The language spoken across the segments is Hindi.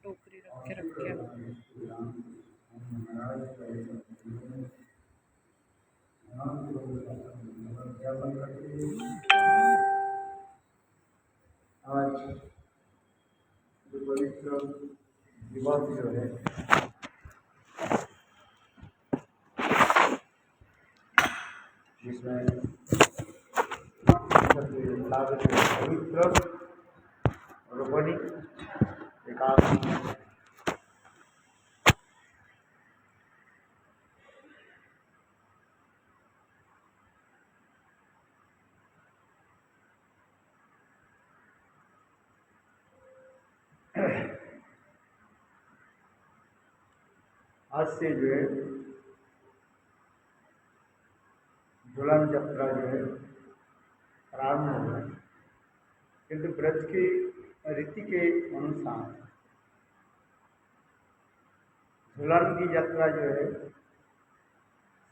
टोकरी रख के आज जो पवित्र दिवस जो है जिसमें पवित्र रोपणी एकादशी आज से जो है झूलन यात्रा जो है प्रारंभ हो गया, किंतु ब्रज की रीति के अनुसार झूलन की यात्रा जो है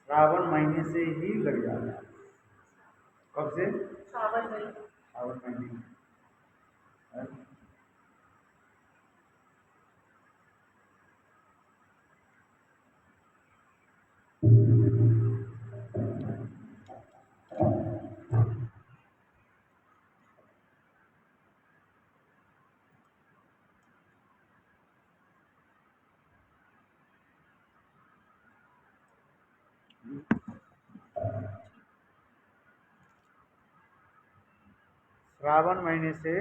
श्रावण महीने से ही लग जाता है। कब से? श्रावण महीने। श्रावण महीने से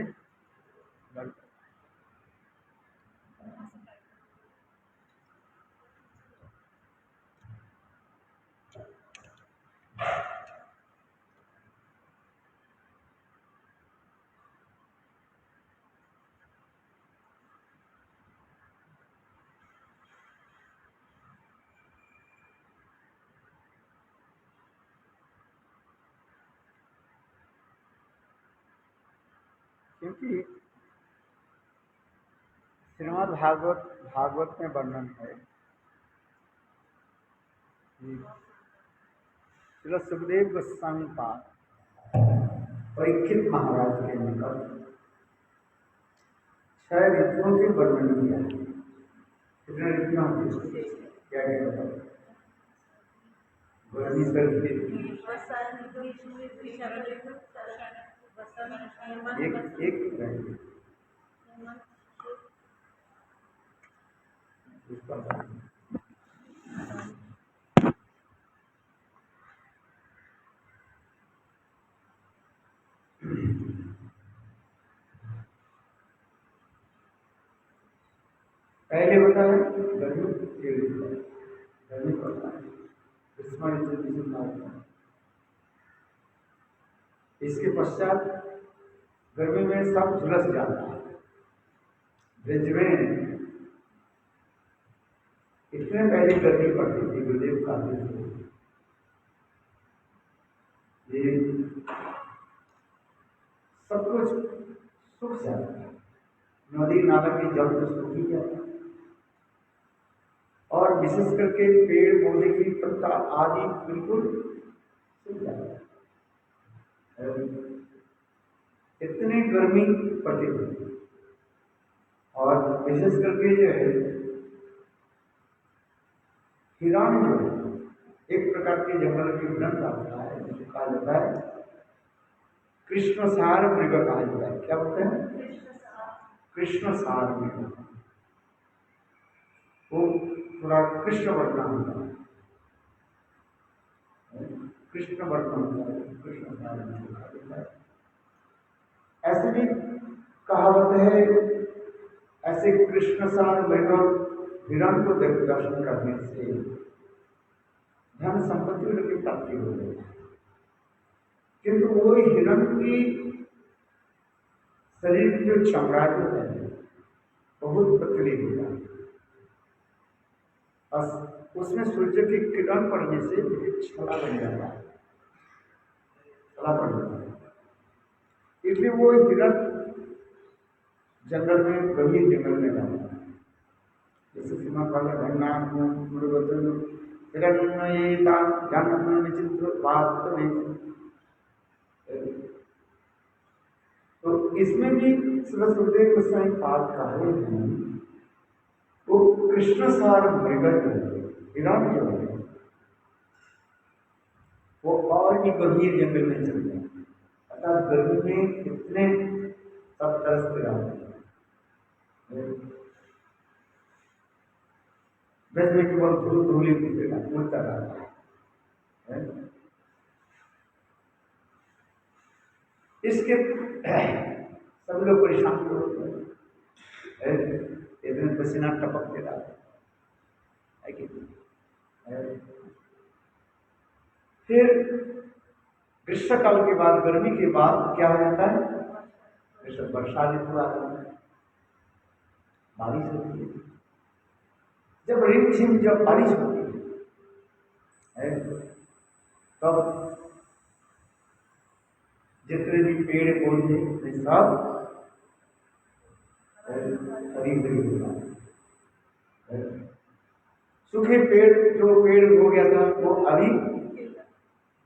क्योंकि श्रीमद् भागवत में वर्णन है श्री सुखदेव गोस्वामी का परीक्षित महाराज के निकट 6 ऋतुओं के वर्णन किया है। कितने ऋतुओं के? क्या क्या? गर्मी सर्दी एक रहेगी। पहले होता है गर्मी, गर्मी पड़ता है, इसके पश्चात गर्मी में सब झुलस जाता है। ब्रज में इतने पहले गर्मी पड़ती थी, गुरुदेव कहते थे ये सब कुछ सूख जाता है, नदी नाला की जल तो सूख ही जाता है, और विशेष करके पेड़ पौधे की पत्ता आदि बिल्कुल सूख जाता है। इतनी गर्मी पड़ती थी, और विशेष करके जो है हिरण जो है एक प्रकार के जंगल के हिरण का होता है, जिसे कहा जाता है कृष्णसार मृग कहा जाता है। क्या बोलते हैं? कृष्णसार मृग। वो थोड़ा कृष्ण वर्णा होता है, कृष्ण वर्णा होता है, कृष्णसार मृग कहा जाता है। ऐसे भी कहावत है, ऐसे कृष्णसार मृग हिरण को दर्शन करने से धन संपत्ति की प्राप्ति हो गई, किंतु वो हिरण की शरीर की जो चमड़ा जो है बहुत पतली होता है, उसमें सूर्य की किरण पड़ने से छला बन जाता है, छला पड़ जाता है। इसलिए वो हिरण जंगल में, गंभीर जंगल में रहता है। जैसे सीमा काल घटना हिरण्येता जानन विचित्र बात में तो इसमें भी श्री सुखदेव गोस्वामी पाद का है वो कृष्ण सार मृग हिरण जो है वो और भी गंभीर जंगल में चल गए, अर्थात गर्मी में कितने सब तरस रहा ब्रज में केवल धूल उड़ता रहा है। इसके सब लोग परेशान हो गए, इतने पसीना टपकते रहा है कि फिर ग्रीष्म काल के बाद गर्मी के बाद क्या हो जाता है, वर्षा ऋतु आता है, बारिश होती है। जब रिमझिम जब बारिश होती है तब जितने भी पेड़ पौधे सब हरी भरी होता है। सूखे पेड़ जो पेड़ हो गया था वो अभी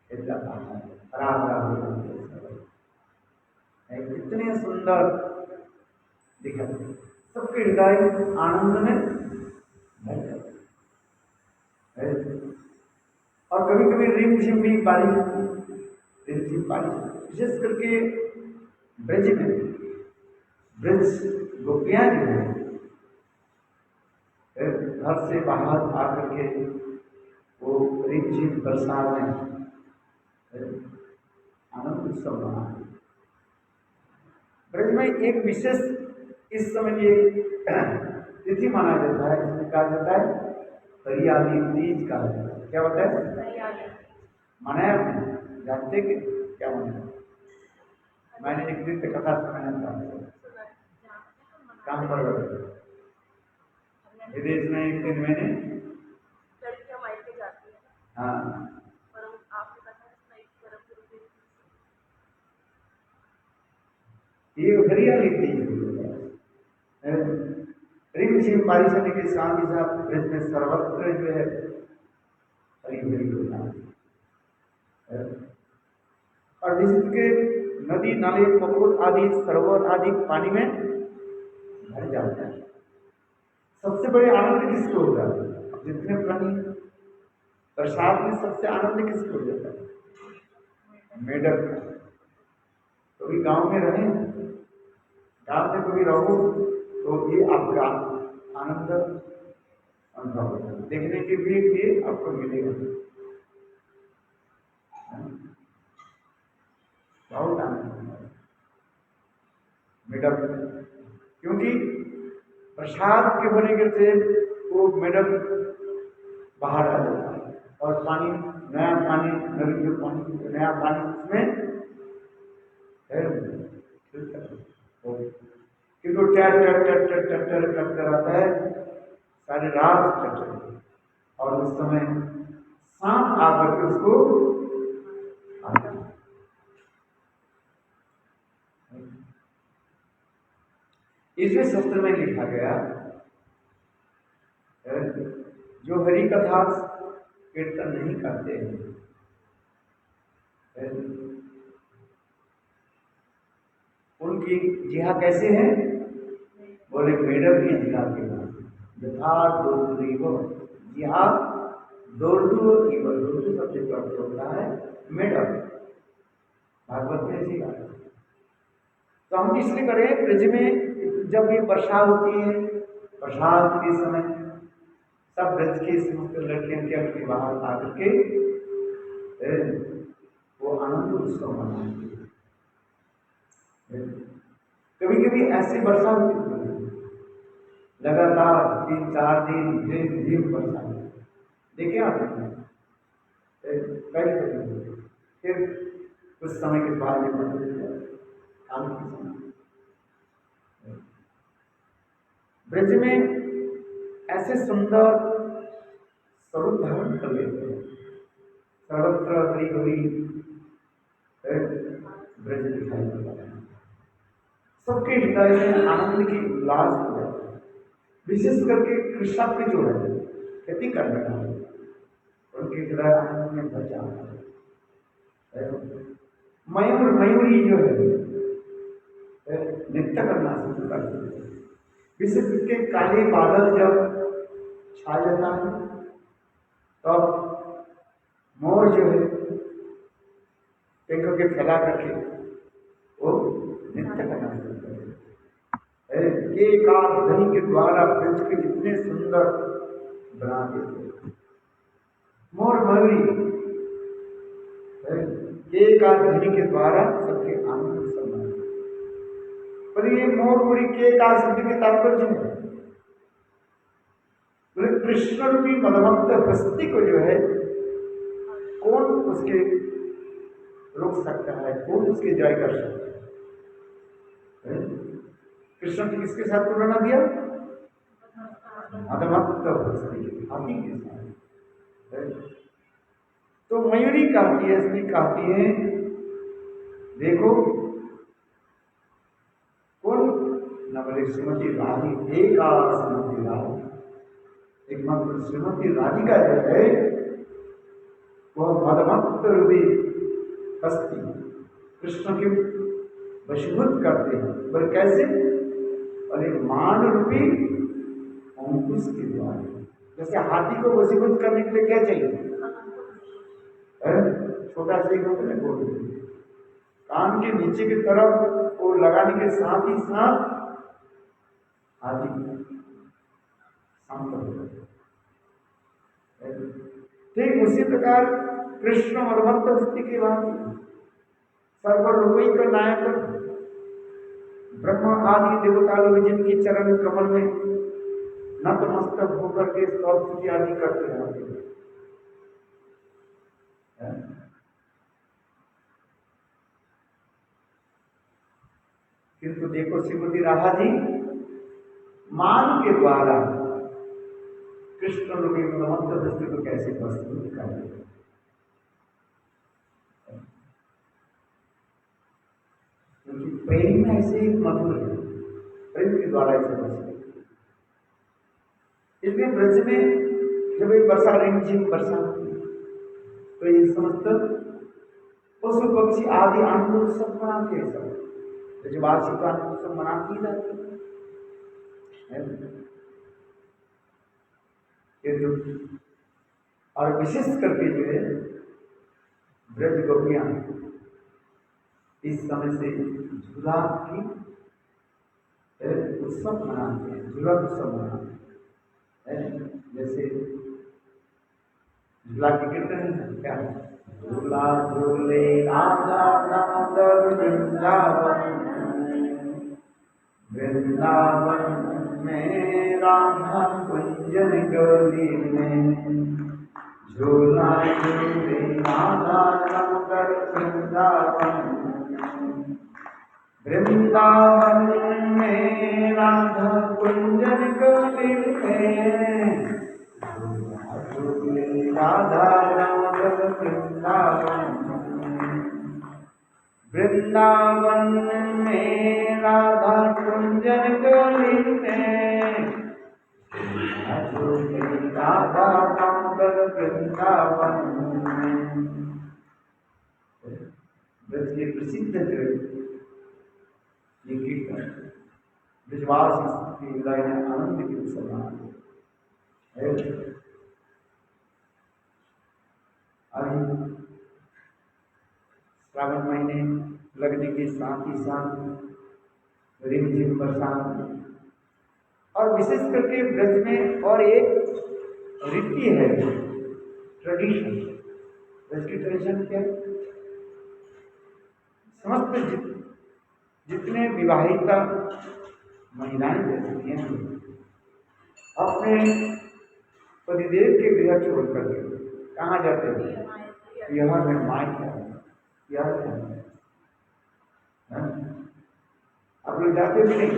हरा भरा हो गया, कितने सुंदर दिखा, सबके हृदय आनंद में भर जाते। और कभी कभी रिमझिम भी बारिश, रिमझिम बारिश विशेष करके ब्रज में, ब्रज गोपियां जो है घर से बाहर आकर के वो रिमझिम बरसात में आनंद उत्सव मना। ब्रज में एक विशेष इस समय एक तिथि माना जाता है, जिसमें कहा जाता है हरियाली तीज कहा जाता है। क्या होता है मनाया, जानते कि क्या मनाया? मैंने एक दिन से कथा सुनाया था, काम पर विदेश में एक दिन मैंने, हाँ ये हरियाली तीज रिमझिम बारिश होने के साथ ही साथ ब्रज में सर्वत्र जो है हरी भरी होता है। और विशेष के नदी नाले पोखर आदि सरोवर आदि पानी में भर जाते हैं। सबसे बड़े आनंद किसको होता है? जितने प्राणी बरसात में सबसे आनंद किसको हो जाता है? मेढक। कभी गांव में रहे, गांव में कभी रहो तो ये आपका आनंद अनुभव होगा, देखने के भी आपको मिलेगा बहुत आनंद मेढक, क्योंकि प्रसाद के होने के से वो मेढक बाहर आ जाता है और पानी, नया पानी, नदी जो पानी, नया पानी उसमें किंतु टैट टैट टैट टैट टैट टैट टैट कराता है सारी रात टैट, और उस समय सांप आकर के उसको आता है। इसमें शास्त्र में लिखा गया जो हरि कथा कीर्तन नहीं करते हैं उनकी जिहा कैसे है? बोले मेढक की जिहा के यथा दोर्दुरीव जिहा दोर्दु केवल दोर्दु शब्द का अर्थ होता है मेढक, भागवत में ऐसी बात है। तो हम इसलिए करें ब्रज में जब ये वर्षा होती है, बरसात के समय सब ब्रज के समस्त लड़कियां के अपने बाहर आकर के वो आनंद उत्सव मनाएंगे। कभी कभी ऐसी वर्षा होती है लगातार 3-4 दिन झिम वर्षा, देखिए आप फिर कुछ समय के बाद ये काम की समय ब्रज में ऐसे सुंदर स्वरूप धारण कर लेते हैं, सर्वत्र हरी भरी ब्रज दिखाई देता है, सबके हृदय में आनंद की उल्लास हो जाता है। विशेष करके कृष्ण के जो है खेती करने का उनके हृदय आनंद में भर जाता है। मयूर मयूरी जो है नृत्य करना शुरू कर देते हैं। विशेष करके काले बादल जब छा जाता है तब मोर जो है पंखों के फैला करके वो नृत्य करना शुरू कर देते हैं। एक आध ध्वनि के द्वारा ब्रज के इतने सुंदर बना देते मोर मयूरी एक आध ध्वनि के द्वारा सबके आनंद सम्मान। पर ये मोर मुड़ी के का शब्द के तात्पर्य है बोले कृष्ण रूपी मदमत्त हस्ती को जो है कौन उसके रोक सकता है, कौन उसके जय कर सकता है। कृष्ण ने किसके साथ तुलना दिया? मदमत्त हस्ती, हाथी के साथ। तो मयूरी कहती है, इसलिए कहती है देखो कौन न बोले श्रीमती राधी एक श्रीमती राधी एक मात्र श्रीमती राधिका जो है वह मदमत्त रूपी हस्ती कृष्ण के वशीभूत करते हैं। पर कैसे? और एक मान रूपी अंकुश के द्वारा। जैसे हाथी को वशीभूत करने के लिए क्या चाहिए? छोटा सा एक होता है गोल, कान के नीचे की तरफ वो लगाने के साथ ही साथ हाथी शांत हो जाता है। ठीक उसी प्रकार कृष्ण मदमत्त हस्ती की बात सर्वलोकैक नायक ब्रह्म आदि देवता लोग जिनकी चरण कमल में नतमस्तक होकर के स्तुति आदि करते रहते हैं। किंतु देखो श्रीमती राधा जी मान के द्वारा कृष्ण रूपी मदमत्त हस्ती को कैसे प्रस्तुत कर रहे हैं। क्योंकि प्रेम ऐसे एक मधुर है, प्रेम के द्वारा ऐसे प्रस्तुत। इसलिए ब्रज में जब एक वर्षा रिमझिम वर्षा तो ये समस्त पशु पक्षी आदि आनंद उत्सव मनाते हैं। सब ब्रजवासी का आनंद उत्सव मनाते ही रहते हैं। और विशेष करके जो है ब्रज गोपियां इस समय से झूला की उत्सव मनाते हैं, झूला उत्सव मनाते हैं। जैसे झूला की कीर्तन है क्या? झूला झूले राधा दामोदर वृंदावन, वृंदावन में राधा कुंजन गली में, झूला झूले राधा दामोदर वृंदावन, वृंदावन में राधा कुंजन गली में, राधा दामोदर वृंदावन, वृंदावन में राधा कुंजन गली में, राधा दामोदर वृंदावन। ब्रज के प्रसिद्ध ये कीर्तन ब्रजवासी की हृदय में आनंद की समान है। श्रावण महीने लगने के साथ ही साथ रिमझिम बरसात और विशेष करके ब्रज में और एक रीति है, ट्रेडिशन। ब्रज की ट्रेडिशन क्या है? समस्त जितने विवाहिता महिलाएं रहती हैं अपने पतिदेव के गृह छोड़ करके कहाँ जाते हैं? यह में मायके आप लोग जाते भी नहीं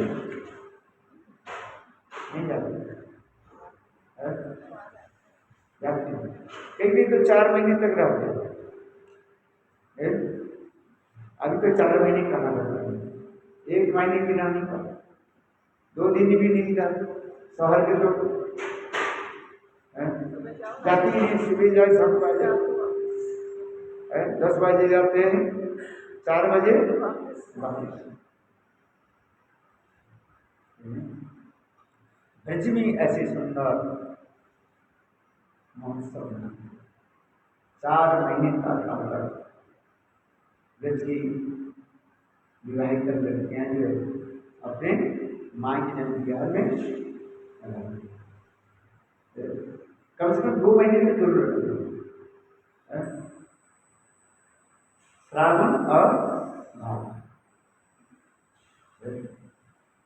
जाते जाते कहीं तो 4 महीने तक रहते हैं। अभी तो 4 महीने कहाँ रहता है? 1 महीने भी नहीं का 2 दिन भी नहीं जाते। शहर के लोग जाती हैं, सुबह जाए 7 बजे 10 बजे जाते हैं, 4 बजे वापस। ब्रज में ऐसे सुंदर महोत्सव में 4 महीने तक आकर ब्रज की विवाहित लड़कियां जो है अपने माँ के जन्म के घर में कम से कम 2 महीने की जरूरत है। श्रावण और भाव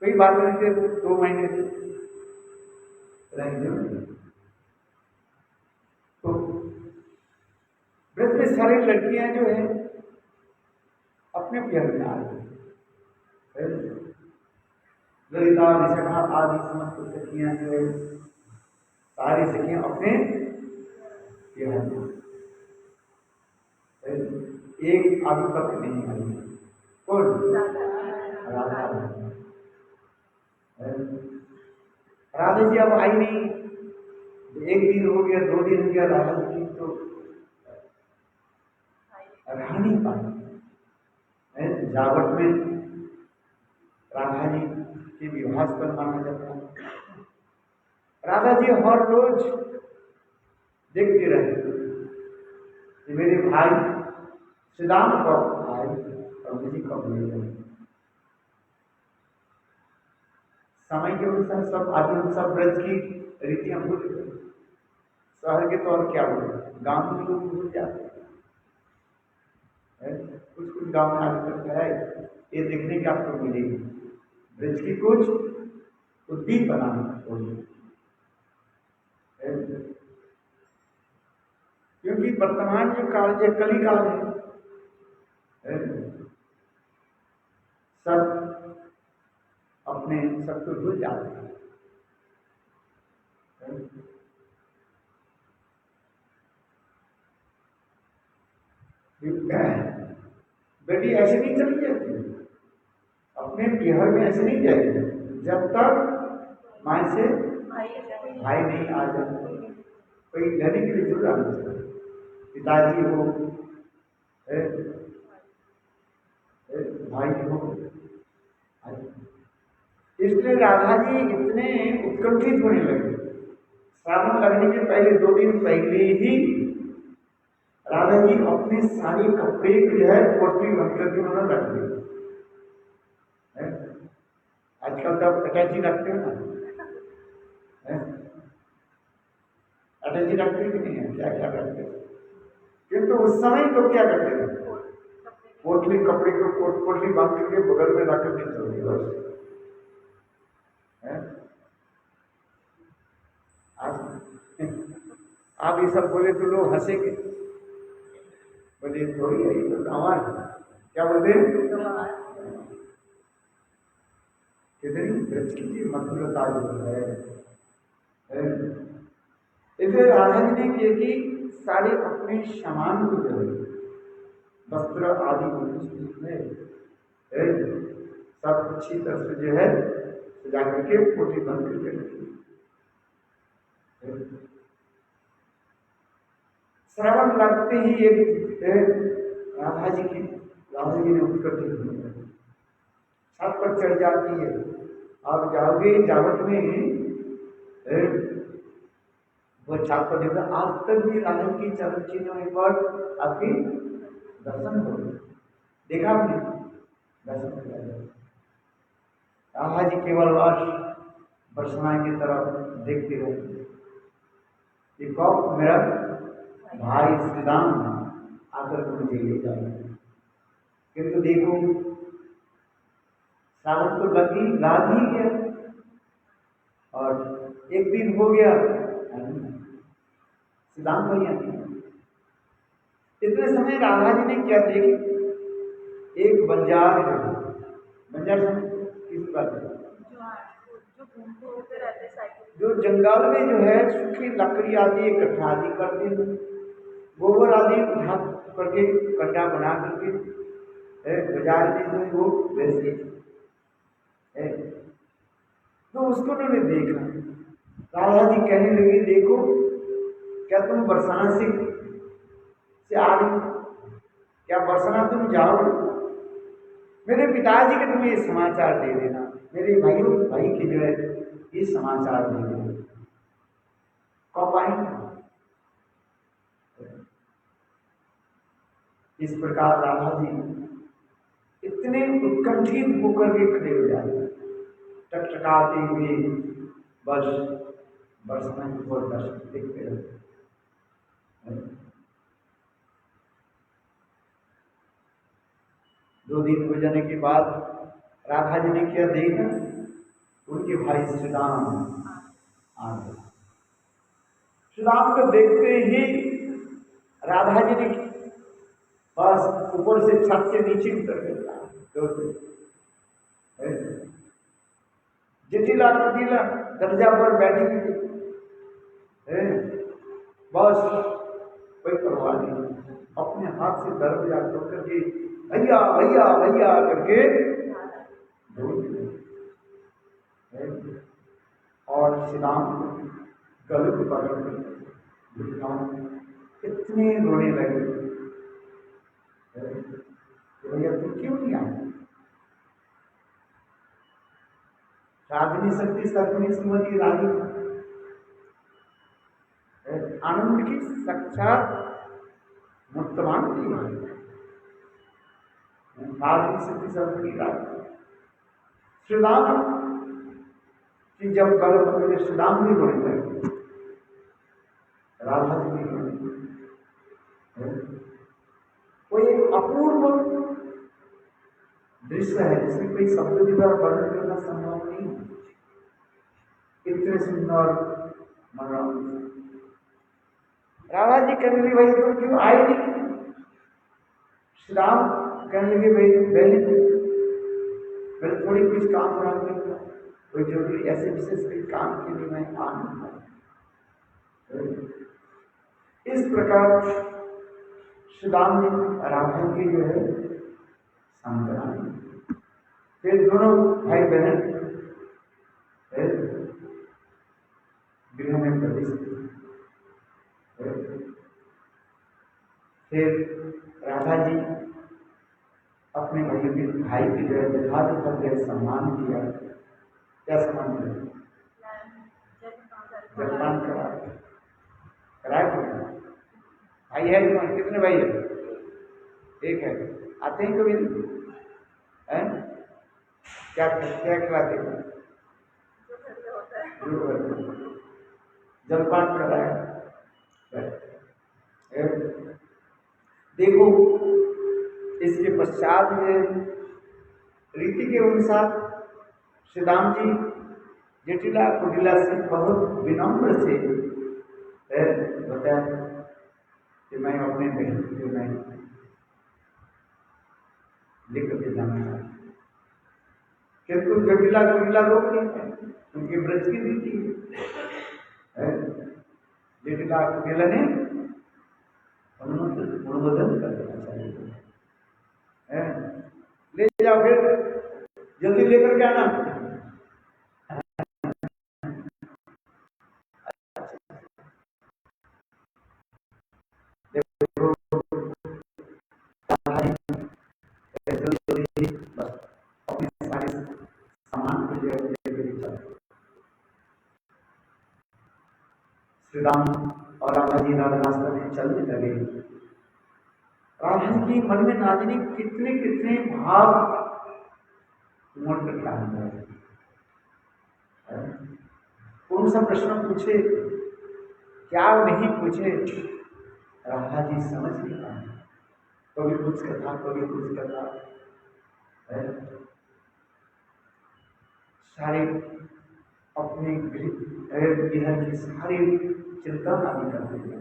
कोई बात नहीं कि 2 महीने से रहेंगे। तो ब्रज में सारी लड़कियां जो है अपने प्यार में आ रही, ललिता विशाखा आदि समस्त सखियां जो है सारी सखियां अपने प्यार में, एक आदमी तक नहीं आई। कौन? राधा। राधा जी अब आई नहीं, 1 दिन हो गया, 2 दिन हो गया, राधा जी तो रह नहीं पाई। जावट में राधा जी के विवाह स्थल माना जाता है। राधा जी हर रोज देखते रहते कि मेरे भाई श्रीराम कब आए और मुझे कब ले जाए। समय के अनुसार सब आदमी सब ब्रज की रीतियां भूल गए। शहर के तो और क्या हुए, गांव में लोग भूल जाते हैं। कुछ कुछ गांव में आगे तक है ये देखने की आपको मिलेगी, ब्रज की कुछ उद्दीप बनाना होगी। क्योंकि वर्तमान जो काल है कली काल है, सब अपने सबको भूल जाते हैं। बेटी ऐसे नहीं चली जाती, अपने बिहार में ऐसे नहीं जाएगी जब तक माँ से भाई नहीं आ जाए। कोई लेने के लिए जरूर आना चाहिए, पिताजी हो भाई हो। इसलिए राधा जी इतने उत्कंठित होने लगे। श्रावण लगने के पहले 2 दिन पहले ही राधा जी अपने सारे कपड़े जो है पोटली बंद करके उन्होंने रख दिए। आजकल तो अटैची रखते हो ना, अटैची रखते कि नहीं है, क्या क्या रखते हैं। किंतु उस समय लोग क्या करते थे, पोटली कपड़े को पोटली बांध करके बगल में रख करके चल दी बस। आप ये सब बोले तो लोग हंसेंगे, बोले थोड़ी है ये तो गंवार, क्या बोलते कितनी ब्रज की मधुरता जो है। इसलिए राधा जी ने किए कि सारे अपने सामान को जो है वस्त्र आदि सब अच्छी तरह से जो है सजा करके पोटली बंद करके रखी। श्रावण लगते ही एक राधा जी ने उत्कट छत पर चढ़ जाती है। आप जाओगे जावट में वो छत पर देखा, आज तक भी राधा की चरण चिन्हों पर आपकी दर्शन हो देखा आपने दर्शन किया। राधा जी केवल बरसना की तरफ देखते रहते, ये कब मेरा भाई श्री राम आकर मुझे ले जाए। किंतु देखो श्रावण तो लग ही गया और 1 दिन हो गया, श्रीराम भैया इतने समय राधा जी ने क्या देखी, एक बंजार है, बंजार किस बात है, जो जंगल में जो है सूखी लकड़ी आदि इकट्ठा आदि करते हैं, गोबर आदि उठा करके गड्ढा बना करके बाजार में जो है वो बेचते हैं। तो उसको उन्होंने देखा, राधा जी कहने लगी देखो क्या तुम बरसाना से आ रही, क्या बरसाना तुम जाओ? मेरे पिताजी के तुम्हें ये समाचार दे देना, मेरे भाई की जो है ये समाचार दे देना। कब आएंगे? इस प्रकार राधा जी इतने उत्कंठित होकर के खड़े हो जाते, टकटकाते हुए बरसना और दर्शन देखते रहते। 2 दिन हो जाने के बाद राधा जी ने क्या देखा, उनके भाई श्री राम आ गए। श्री राम को देखते ही राधा जी ने बस ऊपर से छत से नीचे उतर गया। जटिला कुटिला दर्जा पर बैठी हुई बस कोई परवाह नहीं, अपने हाथ से दरवाजा खोल करके भैया भैया भैया करके दौड़ गए और श्री राम गले को पकड़ कर कितने रोने लगे। भैया तुम क्यों नहीं आए? रागिनी शक्ति सर्वनी श्रीमती रागी आनंद की साक्षात मूर्तमान की रागिनी शक्ति सर्वनी रागी श्री राम की जब गल पकड़े श्री राम भी रोने लगे, राधा जी भी रोने। कोई एक अपूर्व दृश्य है जिसमें कोई शब्द के द्वारा वर्णन करना संभव नहीं। इतने सुंदर मनोरम राधा जी कहने लगे भाई तुम क्यों आए नहीं? श्री राम कहने लगे भाई मैंने थोड़ी कुछ काम बना करता, कोई जरूरी ऐसे विशेष कोई काम के लिए मैं आ नहीं पाया। इस प्रकार श्री राम जी राधा की जो है सांत्वना, फिर दोनों भाई बहन गृह में प्रवेश किए। फिर राधा जी अपने भाई की जो है यथार्थ सम्मान किया। क्या सम्मान किया? जलपान कराया भाई है कौन? कितने भाई है? एक है। आते हैं कभी है? क्या क्या खिलाते हैं? जलपान कराया। देखो इसके पश्चात रीति के अनुसार श्री राम जी जटिला कुटिला से बहुत विनम्र से बताया कि मैं अपने बहन को मैं लेकर के जाना चाहता, किंतु जटिला कुटिला लोग नहीं है, उनकी व्रत की रीति है। जटिला कुटिला ने अनुमोदन कर देना चाहिए, ले जाओ फिर जल्दी लेकर के आना। श्री राम और राधा जी रास्ते में चलने लगे। राधा जी मन में ना जाने कितने कितने भाव उमड़ कर आए। कौन सा प्रश्न पूछे, क्या नहीं पूछे, राधा जी समझ नहीं पाए। कभी कुछ कथा, कभी कुछ कथा, सारे अपने गृह की सारी चिंता आदि करते थे।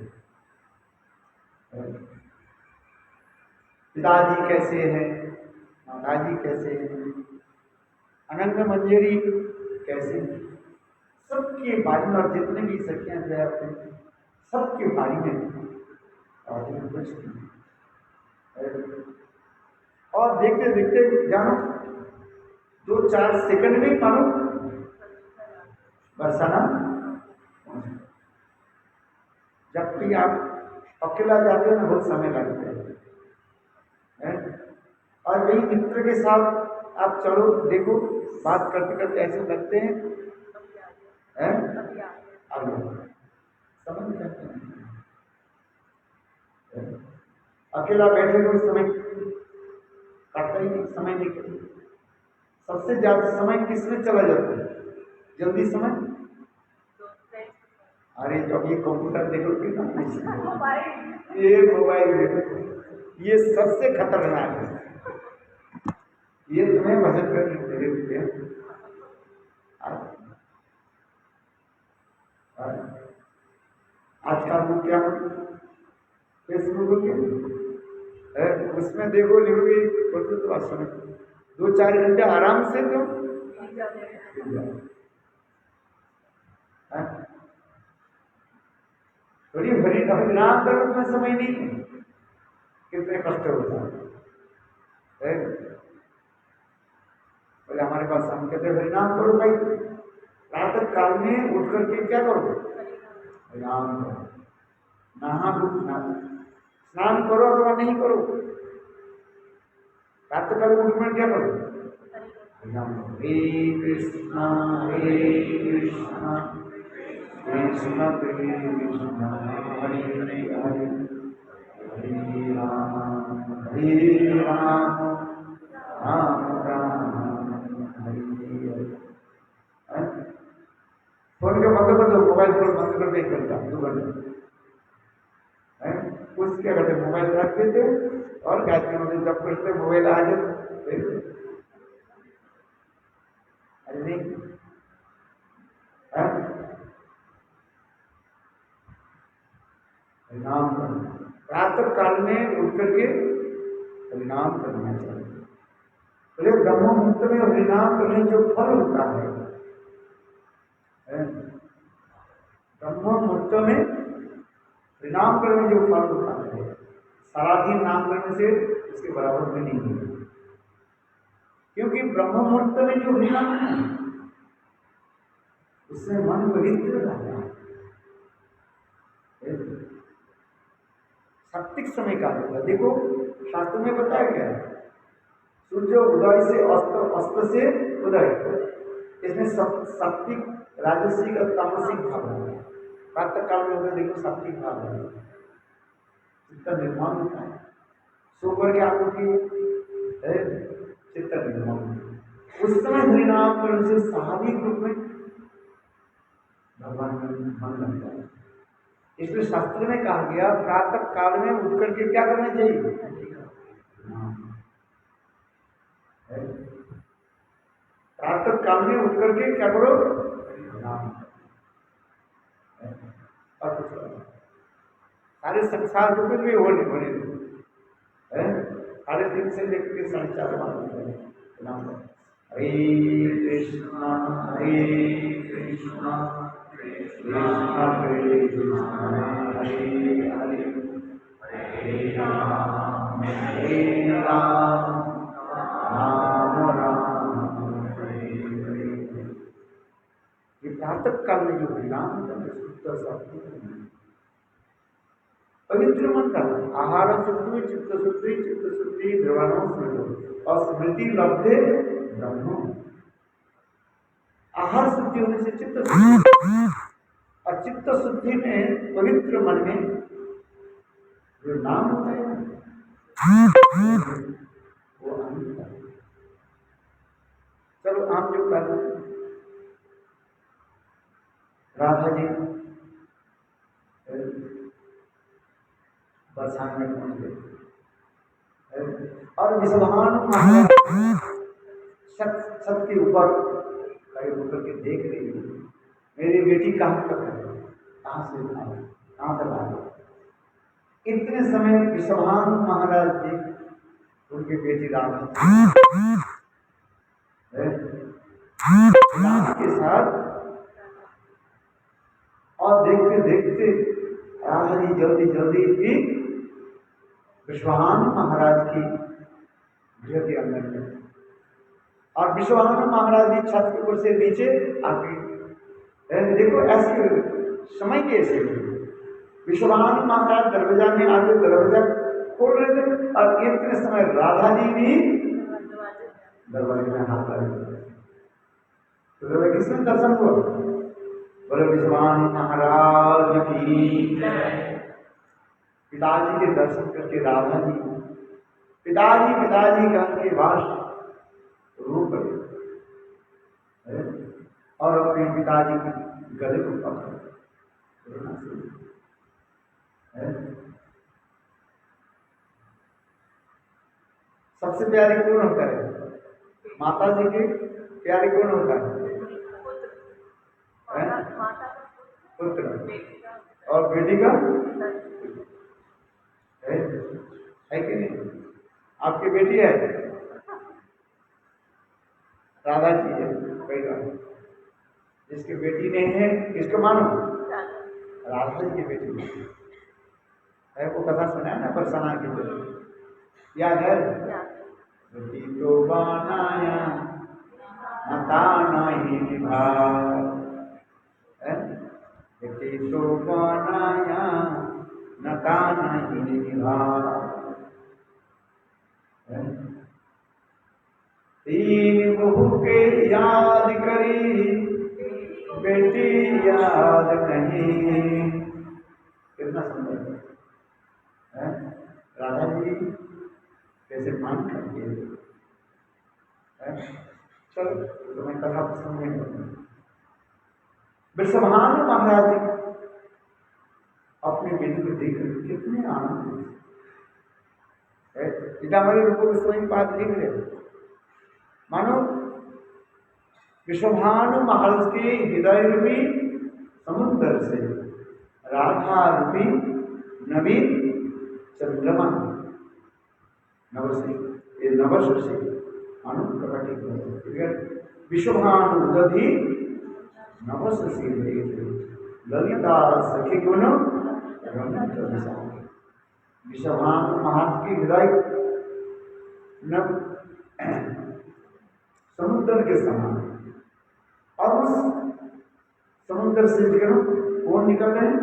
पिताजी कैसे हैं, माताजी कैसे हैं, अनंग मंजरी कैसे, सबके बारे में, और जितने भी सखियां जो है अपने सबके बारे में कुछ नहीं। और देखते देखते जानो 2-4 सेकंड में मानो बरसाना। जब भी आप अकेला जाते हो ना बहुत समय लगता है, और कहीं मित्र के साथ आप चलो, देखो बात करते करते ऐसे लगते हैं, आगे समझ जाते हैं। अकेला बैठे हुए समय कटता ही नहीं, समय निकल। सबसे ज्यादा समय किसमें चला जाता है? जल्दी समय। अरे जब ये कंप्यूटर देखो कितना, ये मोबाइल देखो, ये सबसे खतरनाक है। ये तुम्हें भजन करने दे देते हैं। आज का वो क्या फेसबुक है, उसमें देखो लिखोगे बोलते तो बात सुनो, 2-4 घंटे आराम से तो थोड़ी हरिनाम करो में समय नहीं है, कितने कष्ट होता है। बोले हमारे पास, हम कहते हरिनाम करो भाई, प्रातः काल में उठ करके क्या करो? हरिनाम करो, स्नान करो अथवा नहीं करो, प्रातः काल उठ कर क्या करो? हरिनाम करो। हरे कृष्णा कृष्ण कृष्ण हरे हरे, हरे राम राम राम हरे हरे। फोन के बंद कर दो, मोबाइल फोन बंद कर दो 1 घंटा 2 घंटे। कुछ क्या करते, मोबाइल रख देते और गायत्री मंत्र जब करते मोबाइल आ जाते। अरे नहीं, हरिनाम करना, प्रातः काल में उठ करके हरिनाम करना चाहिए। बोले ब्रह्म मुहूर्त में हरिनाम करने जो फल होता है, ब्रह्म मुहूर्त में हरिनाम करने जो फल होता है, सारा दिन नाम करने से उसके बराबर में नहीं है। क्योंकि ब्रह्म मुहूर्त में जो हरिनाम है उससे मन पवित्र रहता है। सात्विक समय का होता है। देखो शास्त्र में बताया गया है, सूर्य उदय से अस्त, अस्त से उदय, इसमें सात्विक, राजसिक और तामसिक भाव है। प्रातः काल में होता देखो सात्विक भाव है, चित्त निर्माण होता है। सो करके आप उठिए, चित्त निर्माण, उस समय हरिनाम करने से स्वाभाविक रूप में भगवान का मन लगता है। इसलिए शास्त्र में कहा गया प्रातः काल में उठ करके क्या करना चाहिए? प्रातः काल में उठ करके क्या करो? और कुछ सारे संसार को कुछ भी हो नहीं बने, 3:30 से लेकर के 4:30 नाम। हरे कृष्णा कृष्णा हरे हरे, हरे राम राम राम हरे हरे। ये प्रातः काल में जो हरिनाम पवित्र मन का आहार शुद्धि चित्त शुद्धि निर्वाणों स्मृति और स्मृति लब्धे ब्रह्म। आहार शुद्धि होने से चित्त शुद्धि, और चित्त शुद्धि में पवित्र मन में जो नाम होता है वो आनंद है। चलो आप जो कर राधा जी बरसात में पहुंच गए और विश्वभानु छत के ऊपर खड़े होकर के देख रही है, मेरी बेटी कहाँ तक है, कहाँ से कहाँ तक आ गई। इतने समय विश्वभानु महाराज जी उनकी बेटी राधा के साथ, और देखते देखते राधा जी जल्दी जल्दी भी विश्वभानु महाराज की गृह के अंदर गए। और विश्वभानु महाराज जी छत के ऊपर से नीचे आके देखो ऐसे समय कैसे, विश्वभानु महाराज दरवाजा में आके दरवाजा खोल रहे थे, और इतने समय राधा जी भी दरवाजे में हाथ लगा दिए। तो बोले किसने दर्शन हुआ? बोले विश्वान महाराज की। पिताजी के दर्शन करके राधा जी पिताजी पिताजी करके वाष्ट रो पड़े और अपने पिताजी के गले को पकड़ रोना शुरू। सबसे प्यारी कौन होता है? माता जी के प्यारे कौन होता है? पुत्र। और बेटी का है कि नहीं? आपकी बेटी है, राधा जी है, कोई बात। जिसकी बेटी नहीं है किसको मानो? राधा जी की बेटी है। वो कथा सुना है ना, बरसाना की बेटी, याद है? बेटी तो बनाया माता नहीं निभा, बेटी तो बनाया नता नहीं निभा। तीन बहू के याद करी बेटी याद नहीं। कितना सुंदर है राधा जी कैसे मान करती है। चलो तो मैं कथा पसंद नहीं करूँगा। वृषभानु महाराज जी अपने बेटी को देखकर कितने आनंद है। हमारे रूपों को स्वयं पाद लिख रहे, मानो विश्वभानु महाराज के हृदय रूपी समुद्र से राधा रूपी नवीन चंद्रमा नवसी से मानो प्रकटित विश्वभानु दधि नवसी ललिता सखी गुण विश्वभानु महाराज के हृदय समुद्र के समान, और उस समुद्र से कौन निकल रहे हैं?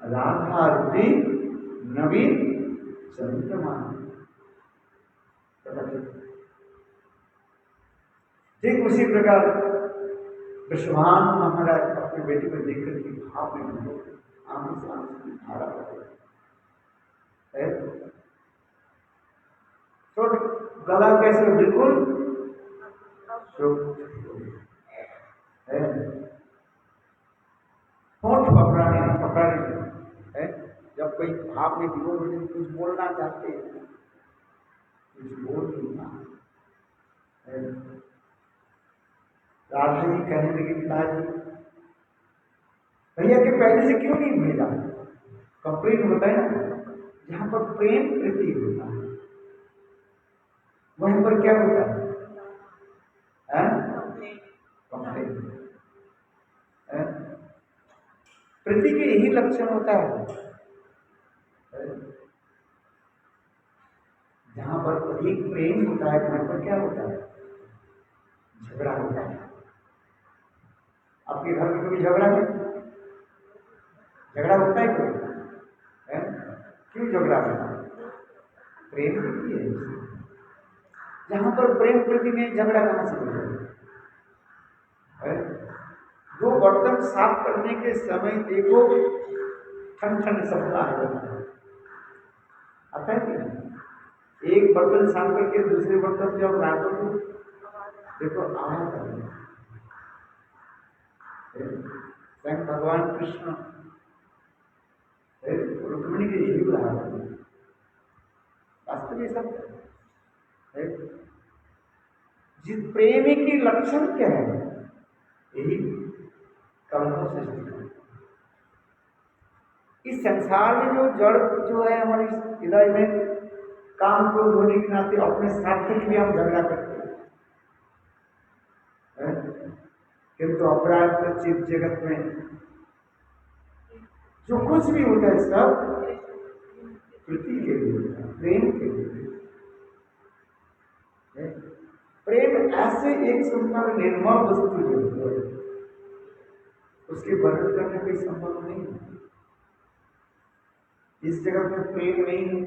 राधा रूपी नवीन चंद्रमा। ठीक उसी प्रकार विश्वभानु महाराज अपनी बेटी को देखकर के भाव में आंखों से आंसू धारा है। तो गला कैसे? बिल्कुल होंठ पकड़ाने है। जब कोई भाव में विरोध में कुछ बोलना चाहते हैं, कुछ बोल नहीं पाते। राधा जी कहने लगे पिताजी भैया के पहले से क्यों नहीं भेजा? कंप्लेन होता है ना, जहां पर प्रेम प्रीति होता है वहीं पर क्या होता है? कंप्लेन। प्रीति के यही लक्षण होता है। जहां पर अधिक प्रेम होता है वहां पर क्या होता है? झगड़ा होता है। आपके घर में कभी झगड़ा है? झगड़ा होता है क्यों झगड़ा होता है? प्रेम प्रीति है। जहां पर प्रेम प्रीति में झगड़ा कहां से होता है? दो बर्तन साफ करने के समय देखो ठन ठन शब्द आता है कि नहीं? एक बर्तन साफ करके दूसरे बर्तन जब राखो तो देखो आवाज आती है। स्वयं भगवान कृष्ण रुक्मिणी के यही उदाहरण है। वास्तविक सब जिस प्रेमी की लक्षण क्या है? यही कलह सृष्टि। इस संसार में जो जड़ जो है हमारे हृदय में काम क्रोध होने के नाते अपने स्वार्थ के लिए हम झगड़ा करते हैं, किंतु अपराध चित जगत में जो कुछ भी होता है सब प्रीति के लिए, प्रेम के लिए। प्रेम ऐसे एक सुंदर निर्मल वस्तु जो है उसके वर्णन करने कोई संभव नहीं है। इस जगत में प्रेम नहीं है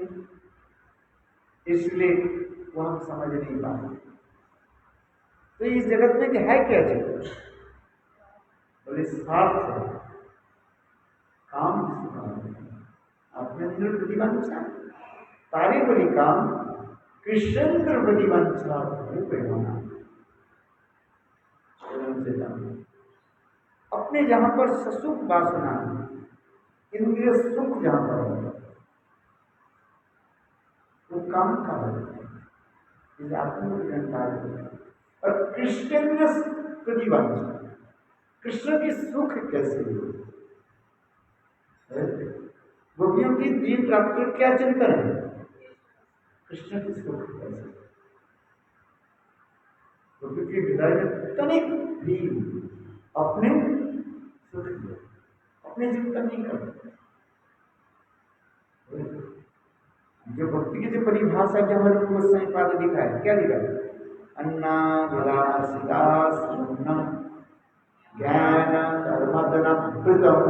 इसलिए वो हम समझ नहीं पाते। तो इस जगत में है क्या चीज? बोले स्वार्थ है, काम आत्मेंद्र प्रतिवंशा तारे बोली काम कृष्णेंद्र प्रतिवंशा प्रेरणा। अपने जहां पर ससुख वासना इंद्रिय सुख जहां पर है वो काम का है, और कृष्णेंद्र प्रतिवंशा कृष्ण की सुख कैसे गोपियों की दीन प्राप्ति क्या चिंतन है? कृष्ण की सुख कैसे? गोपी के हृदय में तनिक भी अपने सुख अपने चिंतन नहीं करते। जो भक्ति की जो परिभाषा जो हमारे गोस्वामी पाद लिखा है, क्या लिखा है? अन्ना विलासिता सुन्नम ज्ञान धर्मदनकृतम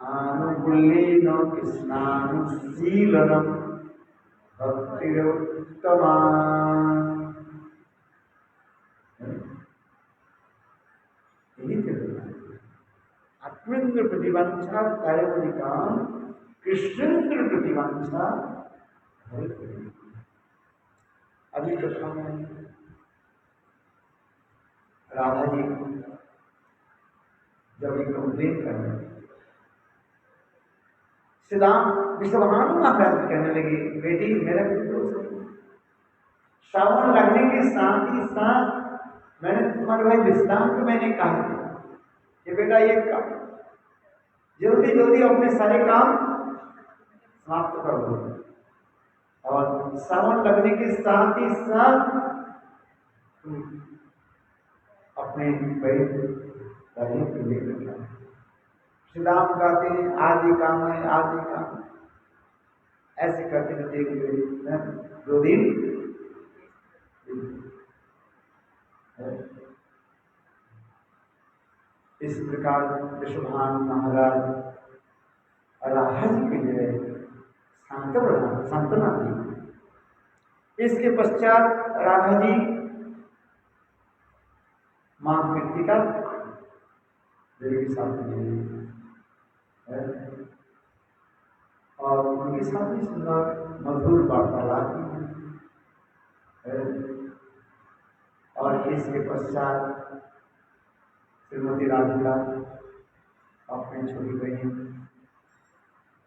आनुकूल्येन कृष्णानुशीलनम भक्तिरुत्तमा। आत्मेंद्र प्रतिवंशा तारेवलिकाम कृष्णेंद्र प्रतिवंशा। अभी कथा में राधा जी जब एक कंप्लेन कर रहे श्रीराम विश्वभानु महाराज कहने लगे, बेटी मेरा श्रावण लगने के साथ ही साथ मैंने तुम्हारे भाई विश्राम को मैंने कहा कि बेटा ये काम जल्दी जल्दी अपने सारे काम समाप्त कर दो, और श्रावण लगने के साथ ही साथ अपने भाई को लेकर श्रीराम कहते हैं आदि काम है आदि काम, ऐसे करते करते 2 दिन इस प्रकार विश्वभानु महाराज राधा जी के लिए सांत्वना दी। इसके पश्चात राधा जी मां कृतिका देवी के साथ मिली और उनके साथ भी सुंदर मधुर वार्तालाप की। और इसके पश्चात श्रीमती राधिका अपने छोटी बहन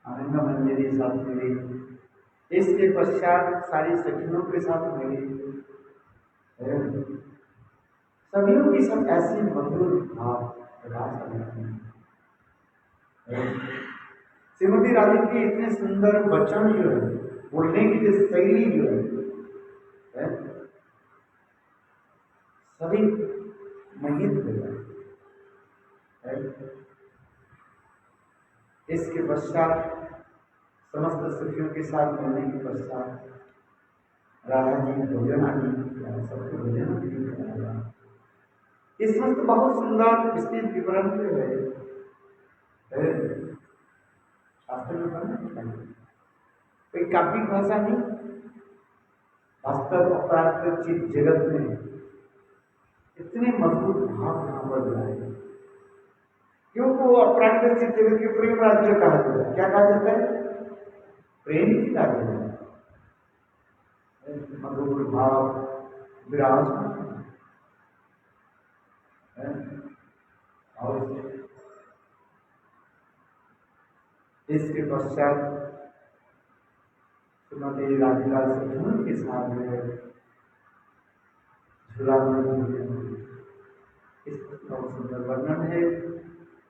आनंद मंजरी साथ मिली। इसके पश्चात सारी सखियों के साथ मिली। सभियों की सब ऐसी मधुर भाव प्रकाश करते हैं। श्रीमती राधिका के इतने सुंदर वचन जो है, बोलने की जो शैली जो है सभी मोहित हो जाए। इसके पश्चात समस्त सखियों के साथ मिलने के पश्चात राधा जी भोजन आदि सबको भोजन आदि कराया। इसमें तो बहुत सुंदर विस्तृत विवरण जो है शास्त्र में पढ़ना कोई काव्यिक भाषा नहीं, वास्तव अपराधिक जगत में इतने मजबूत भाव यहाँ पर लाए। क्योंकि वो अपराधिक जगत के प्रेम राज्य कहा जाता है। क्या कहा जाता है? प्रेम की राज्य है। मधुर भाव विराजमान और इसके पश्चात श्रीमती राधिका सखियों के साथ में झूला इस बहुत सुंदर वर्णन है।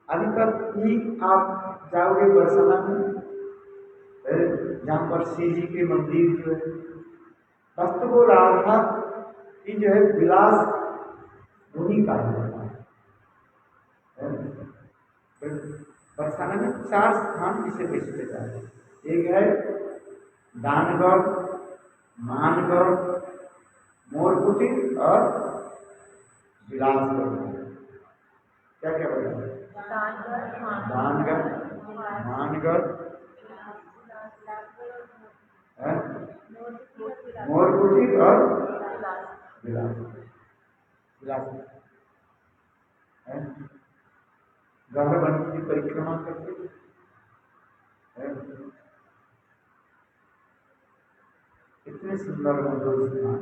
अभी तक ही आप जाओगे बरसाना में जहाँ पर श्री जी के मंदिर जो है, वास्तव वो राधा की जो है विलास भूमि का बरसाना में 4 स्थान इसे बेचते जाते हैं। एक है दानगढ़, मानगढ़, मोरकुटी और विलासगढ़। क्या क्या बोला? दानगढ़, मानगढ़, मोर कुटीर और विलास, विलास है। घर वन की परिक्रमा करते हैं, इतने सुंदर मधुर स्थान।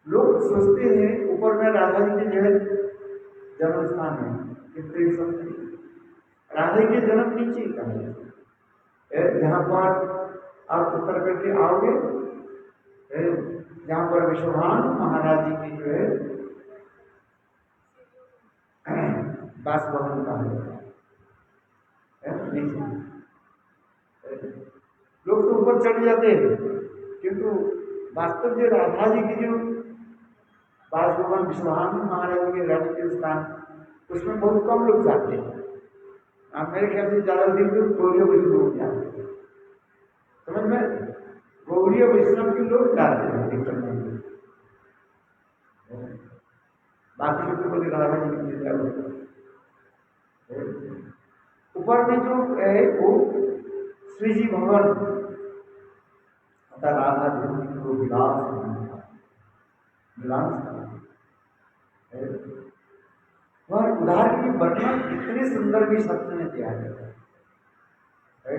लोग सोचते हैं ऊपर में राधा जी के जो है जन्म स्थान है, कितने समझे राधा के जन्म नीचे का है, जहाँ पर आप उतर करके आओगे, जहाँ पर विश्वभान महाराज जी की जो है बासभवन का है नीचे। लोग तो ऊपर चढ़ जाते हैं, किंतु वास्तव में राधा जी की जो बासभवन विश्वभान महाराज जी के रहने के स्थान, उसमें बहुत कम लोग जाते हैं। आप मेरे ख्याल से ज्यादा दिन तो गौड़ीय वैष्णव लोग जाते हैं, समझ में, गौड़ीय वैष्णव के लोग जाते हैं दिक्कत नहीं। बाकी लोग तो बोले राधा जी की जगह ऊपर में जो है वो श्री जी भवन अर्थात राधा जी को विलास मिलान और उदाहरण की वर्णन इतने सुंदर भी सत्य में दिया गया है।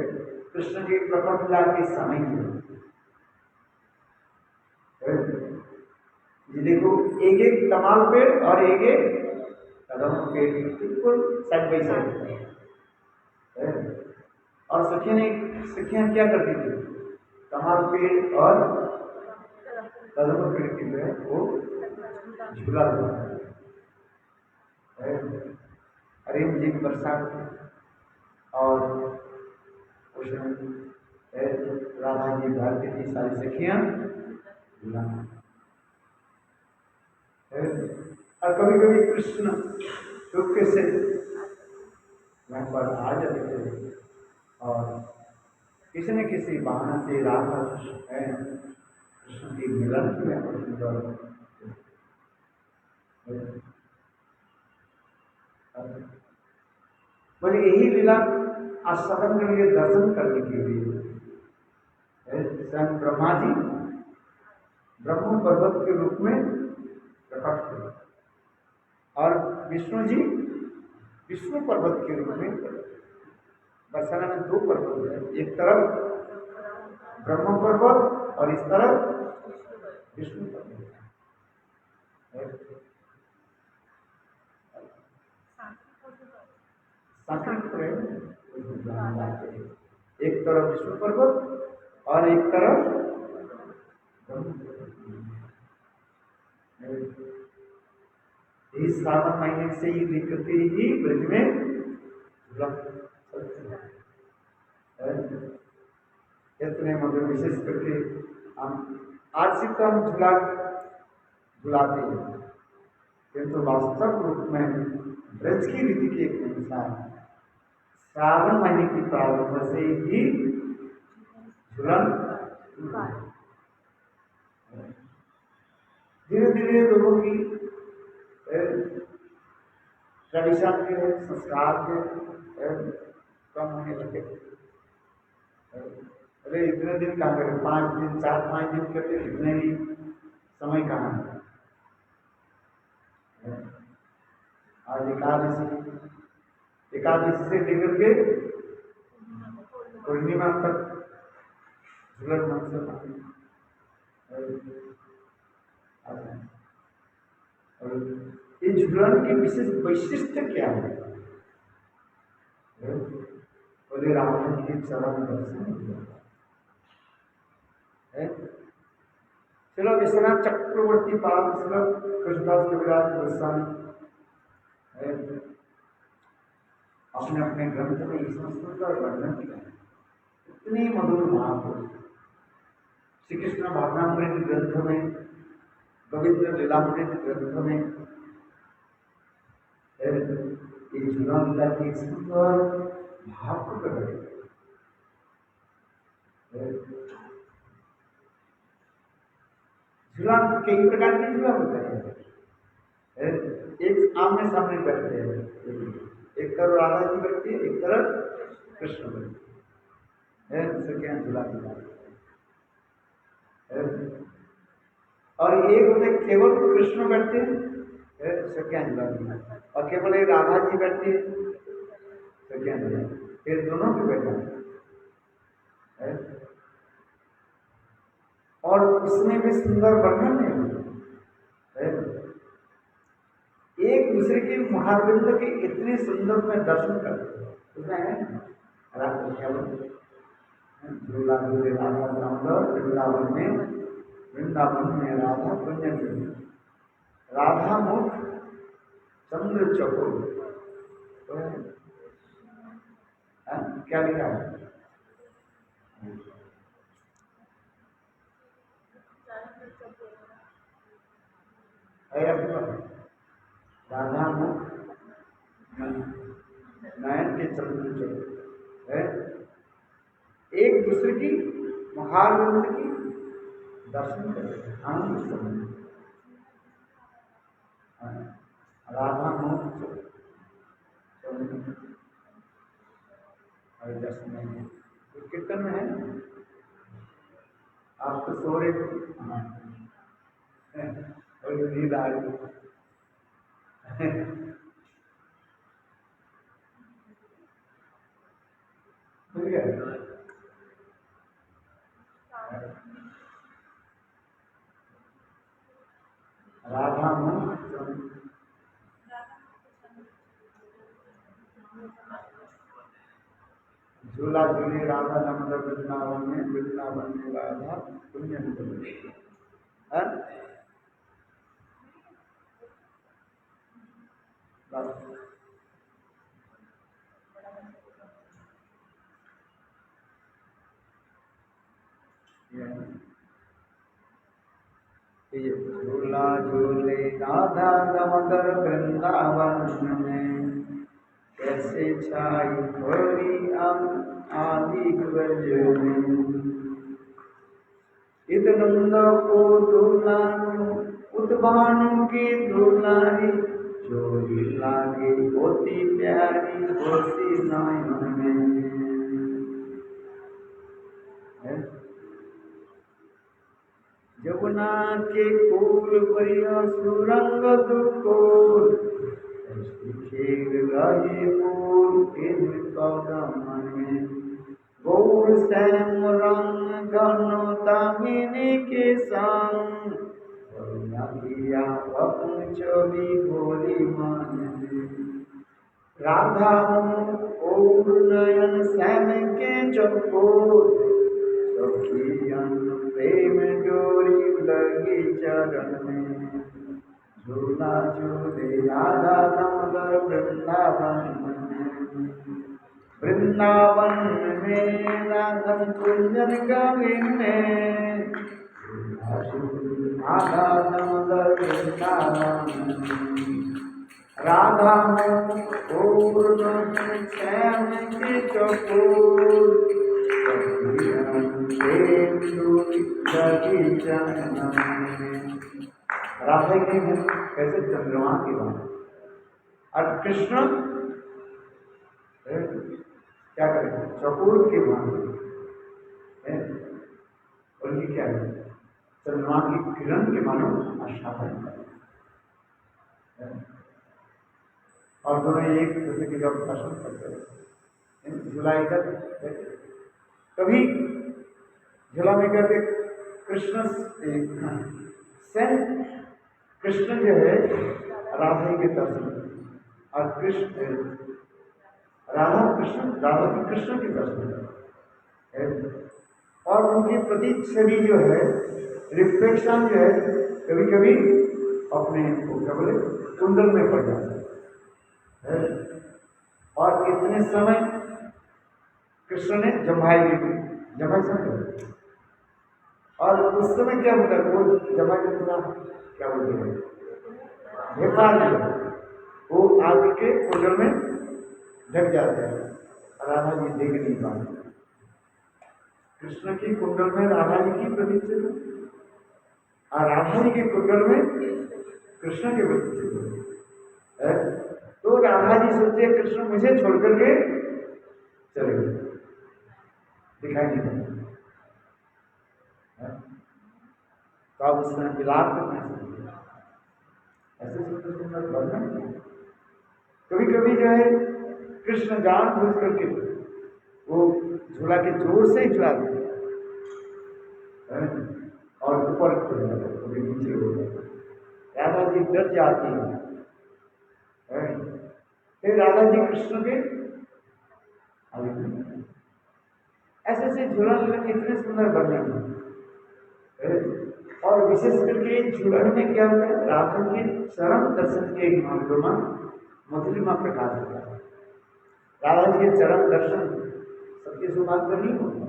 कृष्ण जी प्रकट लीला के समय के ये देखो, एक एक तमाल पेड़ और एक एक कदम पेड़ बिल्कुल साइड बाई साइड, और सखियां क्या करती थी, तमाल पेड़ और कदम पेड़ के जो है वो झूला अरे मुझे बरसात और उसमें राधा जी भारती की सारी सखियां झूला, और कभी कभी कृष्ण चुपके से यहाँ पर आ जाते थे और किसी न किसी बहाने से राधा कृष्ण की मिलन की बोले यही लीला आस्वादन के लिए, दर्शन करने के लिए स्वयं ब्रह्मा जी ब्रह्म पर्वत के रूप में प्रकट हुए और विष्णु जी विष्णु पर्वत के रूप में। बरसाना में दो पर्वत है, एक तरफ ब्रह्म पर्वत और इस तरफ विष्णु पर्वत। एक तरफ विष्णु पर्वत और एक तरफ इस श्रावण महीने से ही दिखते ही ब्रज में इतने मधुर, विशेष करके हम आज से तो हम झुलाते हैं, किंतु वास्तव रूप में ब्रज की रीति के अनुसार श्रावण महीने की प्रारंभ से ही झुलन धीरे धीरे लोगों की ट्रेडिशन के संस्कार के कम होने लगे। अरे इतने दिन कहाँ करें, 5 दिन 4-5 दिन करते, इतने ही समय कहाँ है। आज एकादशी से लेकर के पूर्णिमा तक झूलन महोत्सव, ये झूलन की विशेष वैशिष्ट क्या है? बोले रावण के चरण दर्शन है। चलो विश्वनाथ चक्रवर्ती पाल कृष्णदास कविराज गोस्वामी अपने अपने ग्रंथ में इस संस्कृत का वर्णन किया है, इतनी मधुर भाव। श्री कृष्ण भावनामृत ग्रंथ में, गोविंद लीलामृत ग्रंथ में ये झूलन का एक सुंदर भाव को प्रकट। झूलन कई प्रकार के झूला होता है। एक आमने सामने बैठते हैं, एक तरफ राधा जी बैठती है, एक तरफ कृष्ण बैठते हैं, क्या झूला दिला। और एक होते केवल कृष्ण बैठते हैं सत्यानंद, और केवल एक राधा जी बैठती है सत्यानंद, फिर दोनों के बैठा है। और उसमें भी सुंदर वर्णन है, एक दूसरे के मुखारबिंद के इतने सुंदर में दर्शन करते उसमें है झूला झूले राधा दामोदर वृंदावन में राधा पुण्य राधा मुख चंद्र चकोर, क्या लिखा है? राधा मुख नयन के चंद्र चकोर है, एक दूसरे की मुखारबिंद की दर्शन करते आनंद समझ राधा मुख दर्शन नहीं कीर्तन में है, आप तो सो रहे और नींद आ रही ठीक है। राधा मुख झूला झूले राधा दामोदर वृंदावन में राधा पुण्य झूला झूले राधा दामोदर वृंदावन में, कैसे छाई थोड़ी आदि ब्रज में, इत नंद को दुलारू उतभानु की दुलारी, जोड़ी लागे होती प्यारी होती नयन में। जमुना के फूल परिया सुरंग दुकोल, खेल रहे फूल इन कदम में, गौर श्याम रंग घन दामिनी के संग, किया अपनी छवि भोली मन में। राधा और नयन श्याम के चकोर, प्रेम डोरी लगी चरण में, झूला झूले राधा दामोदर वृंदावन में राधा कुंजन गोविंदे, राधा दामोदर वृंदावन, राधा पूर्ण श्याम के चकोर, राधा के मुख कैसे चंद्रमा की बात, और कृष्ण क्या करें चकोर के भांति, और ये क्या है चंद्रमा की किरण के मानो आस्वादन करें, और दोनों एक दूसरे की जब दर्शन करते हैं। जुलाई तक कभी झूला में कहते कृष्ण सेंट कृष्ण जो है राधा के दर्शन, और कृष्ण राधा की कृष्ण के दर्शन है, और उनकी प्रतीक छवि जो है रिफ्लेक्शन जो है कभी कभी अपने क्या बोले कुंडल में पड़ जाता है, और इतने समय कृष्ण ने जमाई समझ, और उस समय क्या होता है वो जमाई पूरा क्या बोलते हैं वो आग के कुंडल में ढक जाते हैं, राधा जी देख नहीं पाते। कृष्ण की कुंडल में राधा जी की प्रतीक, और राधा जी के कुंडल में कृष्ण के प्रतीक है। तो राधा जी सोचते हैं कृष्ण मुझे छोड़ करके चले गए, दिखाई नहीं पड़ता, तो आप उस समय विलाप करना चाहिए। ऐसे सुंदर सुंदर वर्णन। कभी कभी जो है कृष्ण जानबूझ करके वो झूला के जोर से हिला देते और ऊपर कभी नीचे हो जाता। राधा जी डर जाती है। फिर राधा जी कृष्ण के ऐसे ऐसे झूलन में इतने सुंदर वर्णन है। और विशेष करके झूलन में क्या होता है, राधा के चरण दर्शन के माध्यम मधुरिमा प्रकाश होता है। राधा जी के चरण दर्शन सबके सौभाग्य नहीं होता,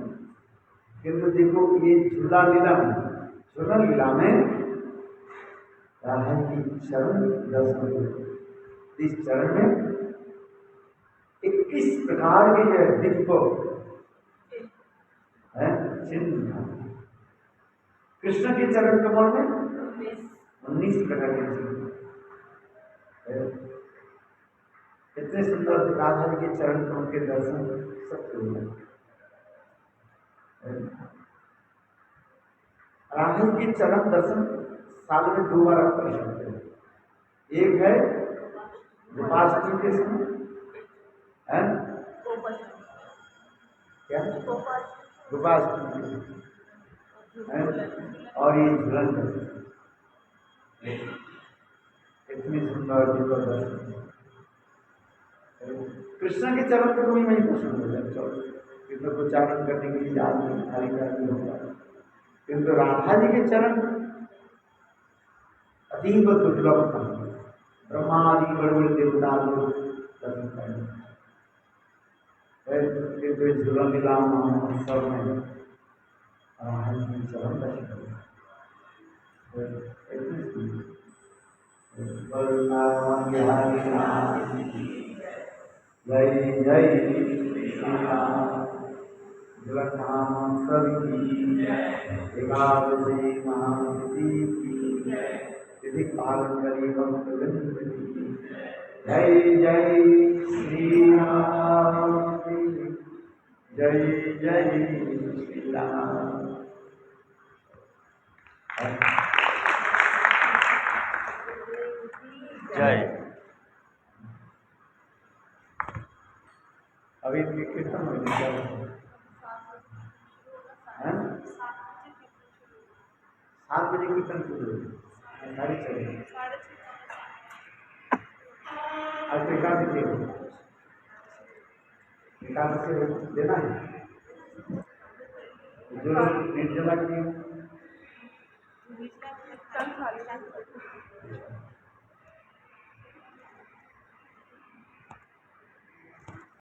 किंतु देखो ये झूला लीला में राधा की चरण दर्शन, इस चरण में 21 प्रकार के जो है दिव्य है चिन्ह। कृष्ण के चरण कमल में 19 प्रकार के चिन्ह। इतने सुंदर राधा जी के चरण कमल के दर्शन सबको हुए। राधा जी के चरण दर्शन साल में 2 बार आप कर सकते हैं। एक है गोपाष्टमी के समय है क्या, गोपाष्टमी और ये झूलन इतनी सुंदर दर्शन। कृष्ण के चरण तो कोई नहीं पसंद हो जाए, चलो कितना उच्चारण करने के लिए आदमी खाली करनी होगा, किंतु राधा जी के चरण अतीब दुर्लभ था। ब्रह्मा आदि बड़े बड़े देवता लोग दर्शन करेंगे, झूलन लीला महोत्सव में राधा जी के चरण दर्शन करेंगे। जय जय श्री राम। महोत्सव की एकादशी महातिथि की तिथि पालन करी भक्तवृंद की जय जय श्री राम। जय जय श्री राम। जय। अभी कीर्तन में क्या 7 बजे कीर्तन शुरू हो, 6:30 आज एकादशी देना है जो लोग निर्जला की